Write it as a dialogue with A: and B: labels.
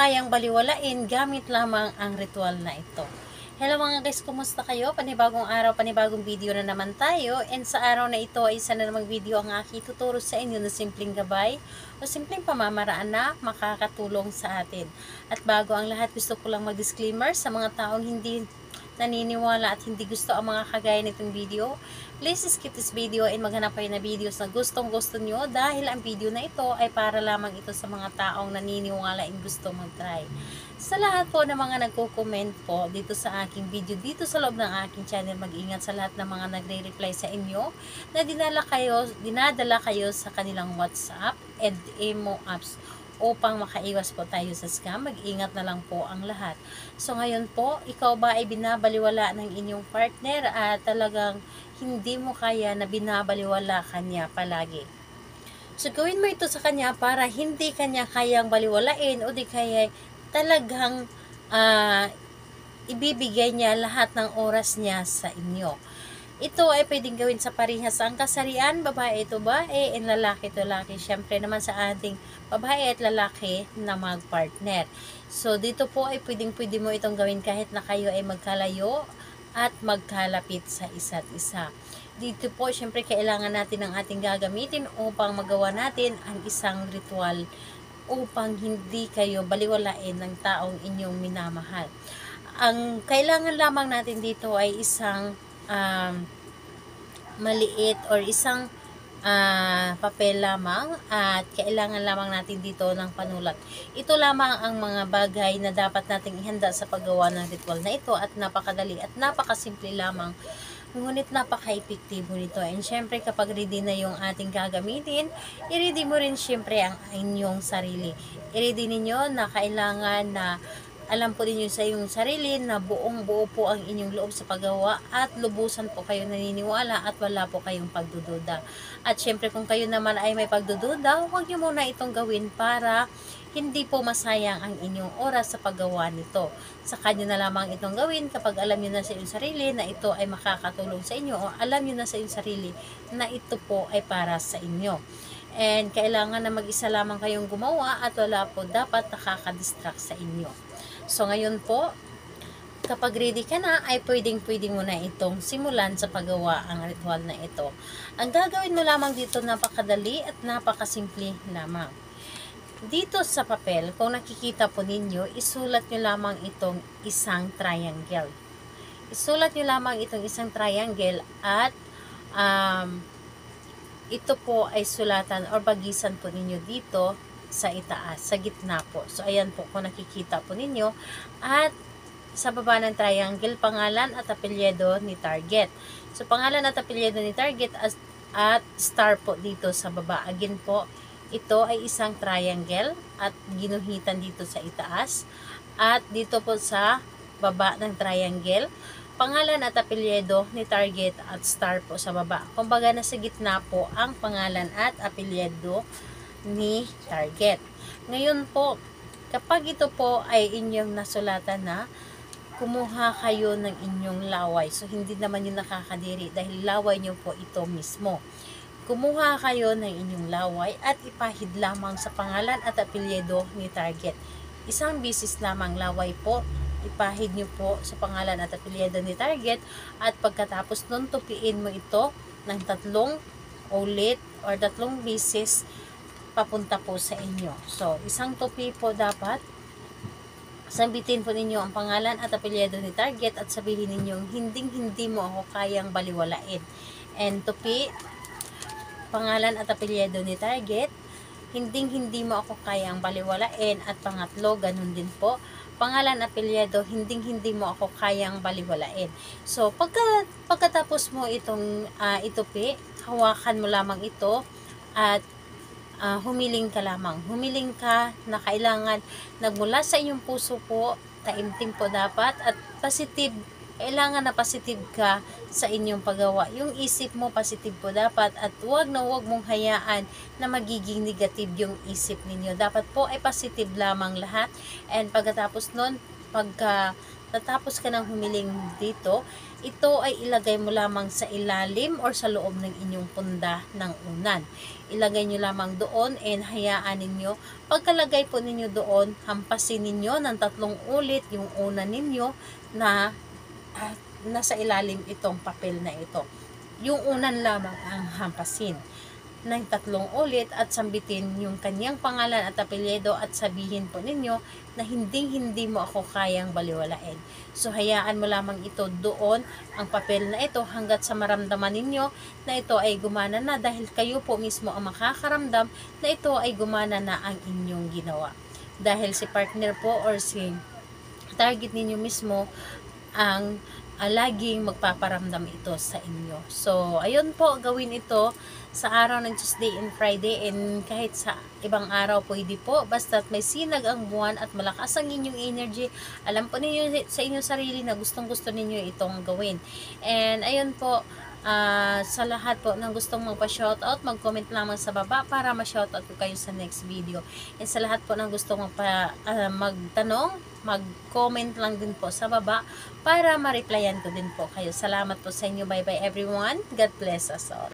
A: kayang baliwalain gamit lamang ang ritual na ito. Hello mga guys, kumusta kayo? Panibagong araw, panibagong video na naman tayo. And sa araw na ito ay isa na namang video ang aking tuturo sa inyo na simpleng gabay o simpleng pamamaraan na makakatulong sa atin. At bago ang lahat, gusto ko lang mag-disclaimer sa mga taong hindi naniniwala at hindi gusto ang mga kagaya nitong video. Please skip this video and maghanap kayo na videos na gustong gusto nyo dahil ang video na ito ay para lamang ito sa mga taong naniniwala and gusto mag-try. Sa lahat po ng mga nagko-comment po dito sa aking video, dito sa loob ng aking channel, mag-ingat sa lahat ng mga nagre-reply sa inyo na dinadala kayo sa kanilang WhatsApp and emo apps upang makaiwas po tayo sa scam. Mag-ingat na lang po ang lahat. So ngayon po, ikaw ba ay binabaliwala ng inyong partner at talagang hindi mo kaya na binabaliwala kanya palagi? So gawin mo ito sa kanya para hindi kanya kayang baliwalain o di kaya talagang ibibigay niya lahat ng oras niya sa inyo. Ito ay pwedeng gawin sa parehas ang kasarian, babae ito babae, and lalaki ito lalaki. Siyempre naman sa ating babae at lalaki na mag-partner. So dito po ay pwede mo itong gawin kahit na kayo ay magkalayo at magkalapit sa isa't isa. Dito po siyempre kailangan natin ang ating gagamitin upang magawa natin ang isang ritual upang hindi kayo baliwalain ng taong inyong minamahal. Ang kailangan lamang natin dito ay isang maliit or isang papel lamang at kailangan lamang natin dito ng panulat. Ito lamang ang mga bagay na dapat nating ihanda sa paggawa ng ritual na ito at napakadali at napakasimple lamang. Ngunit napaka-epektibo nito. And syempre kapag ready na yung ating gagamitin, i-ready mo rin syempre ang inyong sarili. I-ready ninyo na kailangan na alam po ninyo sa iyong sarili na buong buo po ang inyong loob sa paggawa at lubusan po kayo naniniwala at wala po kayong pagdududa. At syempre kung kayo naman ay may pagdududa, huwag nyo muna itong gawin para hindi po masayang ang inyong oras sa paggawa nito. Saka nyo na lamang itong gawin kapag alam nyo na sa inyong sarili na ito ay makakatulong sa inyo o alam nyo na sa inyong sarili na ito po ay para sa inyo. And kailangan na mag-isa lamang kayong gumawa at wala po dapat nakaka-distract sa inyo. So ngayon po, kapag ready ka na, ay pwedeng mo na itong simulan sa paggawa ang ritual na ito. Ang gagawin mo lamang dito napakadali at napakasimple lamang. Dito sa papel, kung nakikita po ninyo, isulat nyo lamang itong isang triangle. Isulat nyo lamang itong isang triangle at ito po ay sulatan or bagisan po ninyo dito sa itaas, sa gitna po. So ayan po kung nakikita po ninyo at sa baba ng triangle, pangalan at apelyido ni target. So pangalan at apelyido ni target at star po dito sa baba. Again po, ito ay isang triangle at ginuhitan dito sa itaas at dito po sa baba ng triangle, pangalan at apelyido ni target at star po sa baba. Kumbaga nasa gitna po ang pangalan at apelyido ni target. Ngayon po, kapag ito po ay inyong nasulatan na, kumuha kayo ng inyong laway. So, hindi naman yung nakakadiri dahil laway nyo po ito mismo. Kumuha kayo ng inyong laway at ipahid lamang sa pangalan at apelyido ni target. Isang bisis lamang laway po, ipahid nyo po sa pangalan at apelyido ni target at pagkatapos nun, tupiin mo ito ng 3 ulit or 3 bisis papunta po sa inyo. So, isang tupi po dapat sambitin po ninyo ang pangalan at apelyido ni target at sabihin ninyo, hindi mo ako kayang baliwalain. And tupi, pangalan at apelyido ni target, hindi mo ako kayang baliwalain. At pangatlo, ganun din po, pangalan at apelyido, hindi mo ako kayang baliwalain. So, pagkatapos mo itong itupi, hawakan mo lamang ito at humiling ka lamang. Humiling ka na kailangan nagmula sa inyong puso po, taimtim po dapat at positive. Kailangan na positive ka sa inyong paggawa. Yung isip mo positive po dapat at huwag mong hayaan na magiging negative yung isip ninyo. Dapat po ay positive lamang lahat. And pagkatapos nun, pagka tatapos ka ng humiling dito, ito ay ilagay mo lamang sa ilalim or sa loob ng inyong punda ng unan. Ilagay nyo lamang doon and hayaan ninyo. Pagkalagay po ninyo doon, hampasin ninyo ng 3 ulit yung unan ninyo na nasa ilalim itong papel na ito. Yung unan lamang ang hampasin ng 3 ulit at sambitin yung kanyang pangalan at apelyido at sabihin po ninyo na hindi mo ako kayang baliwalain. So, hayaan mo lamang ito doon, ang papel na ito, hanggat sa maramdaman ninyo na ito ay gumana na, dahil kayo po mismo ang makakaramdam na ito ay gumana na ang inyong ginawa. Dahil si partner po or si target ninyo mismo ang laging magpaparamdam ito sa inyo. So, ayun po, gawin ito sa araw ng Tuesday and Friday, and kahit sa ibang araw pwede po, basta't may sinag ang buwan at malakas ang inyong energy, alam po ninyo sa inyong sarili na gustong gusto ninyo itong gawin. And ayun po, sa lahat po ng gustong magpa-shoutout, mag-comment lamang sa baba para ma-shoutout ko kayo sa next video. And sa lahat po ng gustong magtanong, mag-comment lang din po sa baba para ma-replyan ko din po kayo. Salamat po sa inyo. Bye bye everyone. God bless us all.